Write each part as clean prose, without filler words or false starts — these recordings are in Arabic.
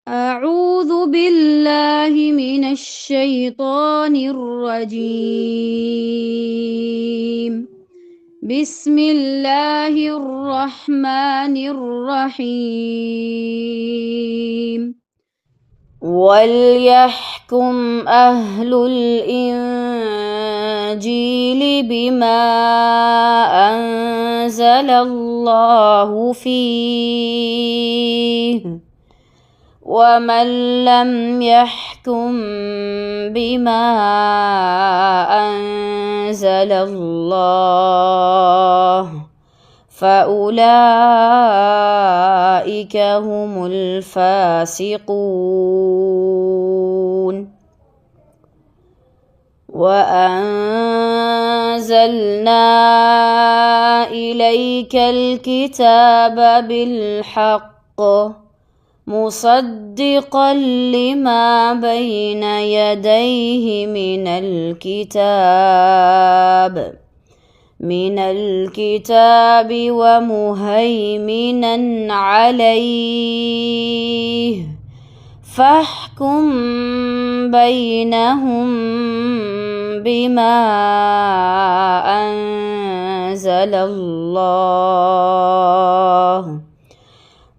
أعوذ بالله من الشيطان الرجيم. بسم الله الرحمن الرحيم. وليحكم أهل الإنجيل بما أنزل الله فيه، ومن لم يحكم بما أنزل الله فأولئك هم الفاسقون. وأنزلنا إليك الكتاب بالحق مصدقا لما بين يديه من الكتاب ومهيمنا عليه، فاحكم بينهم بما أنزل الله،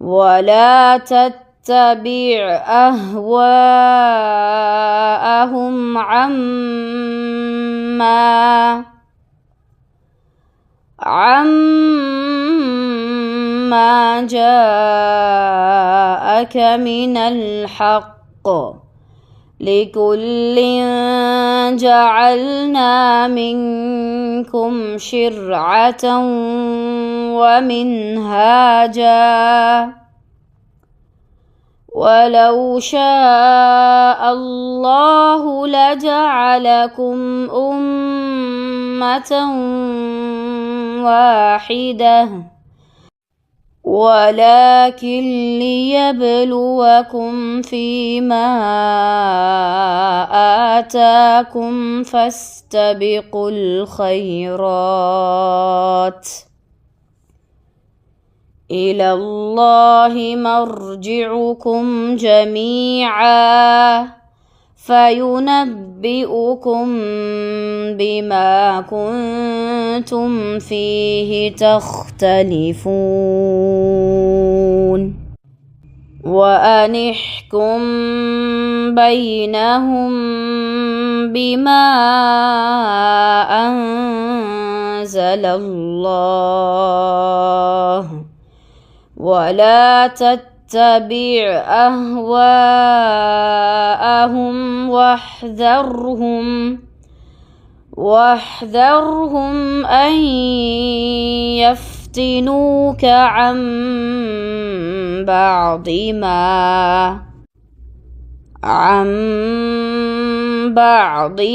ولا تتبع أهواءهم عما جاءك من الحق، لكل جعلنا منكم شرعة ومنهاجا، ولو شاء الله لجعلكم أمة واحدة، ولكن ليبلوكم فيما آتاكم، فاستبقوا الخيرات، إلى الله مرجعكم جميعا فينبئكم بما كنتم فيه تختلفون. وأن احكم بينهم بما أنزل الله، ولا تتبع أهواءهم واحذرهم أن يفتنوك عن بعض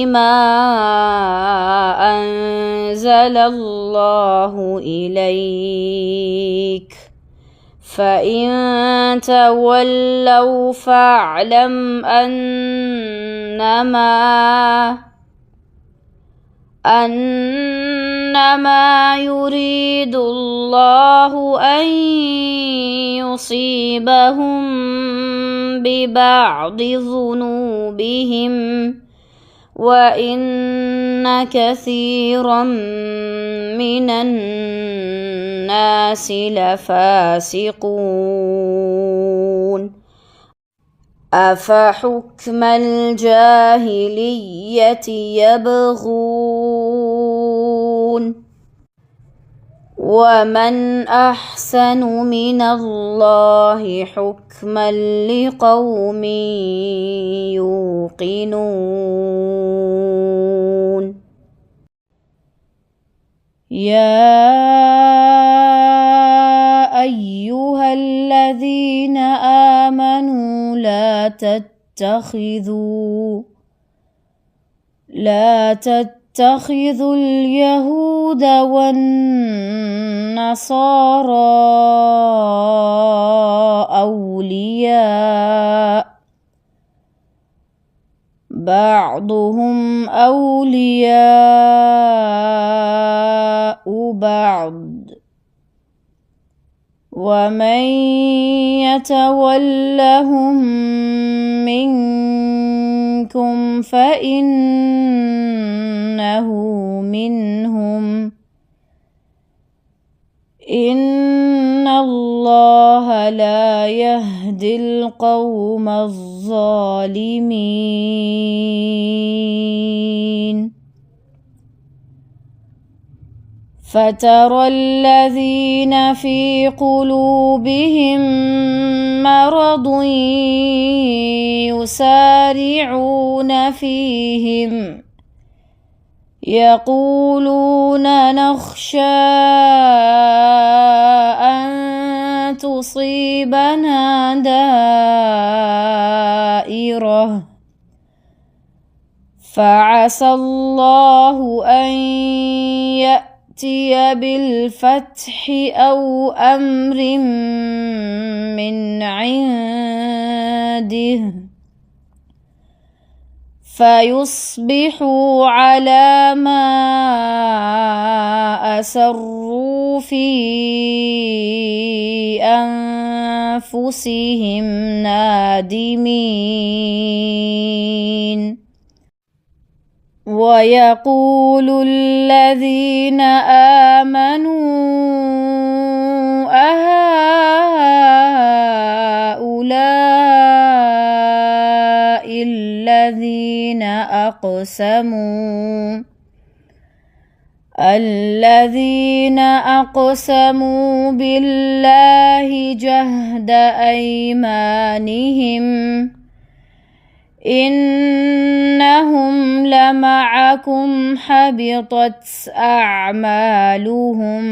ما أنزل الله إليك، فإن تولوا فاعلم أنما يريد الله أن يصيبهم ببعض ذنوبهم، وإن كثيرا من الناس لفاسقون. أفحكم الجاهلية يبغون، ومن أحسن من الله حكما لقوم يوقنون. يا أيها الذين آمنوا لا تتخذوا اليهود والنصارى أولياء، بعضهم أولياء بعض، ومن يتولهم منكم فإنه منهم إن الله لا يهدي القوم الظالمين فترى الذين في قلوبهم مرض يسارعون فيهم يقولون نخشى أن تصيبنا دائرة فعسى الله أن يأتي بالفتح أو أمر من عنده فيصبحوا على ما أسروا في أنفسهم نادمين ويقول الذين آمنوا أهؤلاء الذين أقسموا بالله جهد أيمانهم إنهم لمعكم حبطت أعمالهم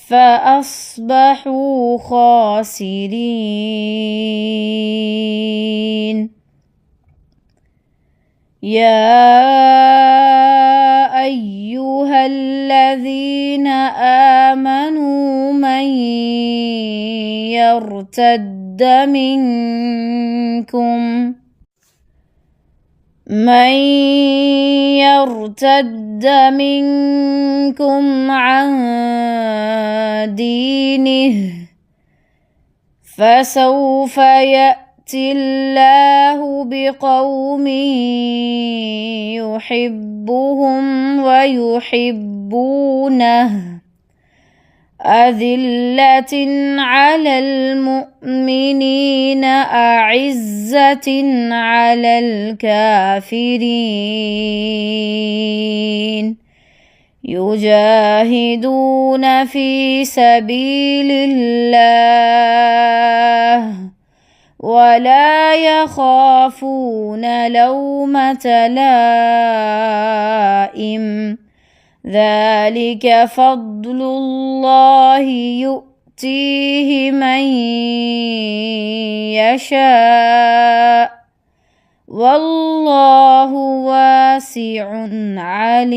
فأصبحوا خاسرين يا أيها الذين آمنوا من يرتد منكم عن دينه فسوف يأتي الله بقوم يحبهم ويحبونه أذلة على المؤمنين أعزة على الكافرين يجاهدون في سبيل الله ولا يخافون لومة لائم ذلك فضل الله يؤتيه من يشاء والله واسع عليم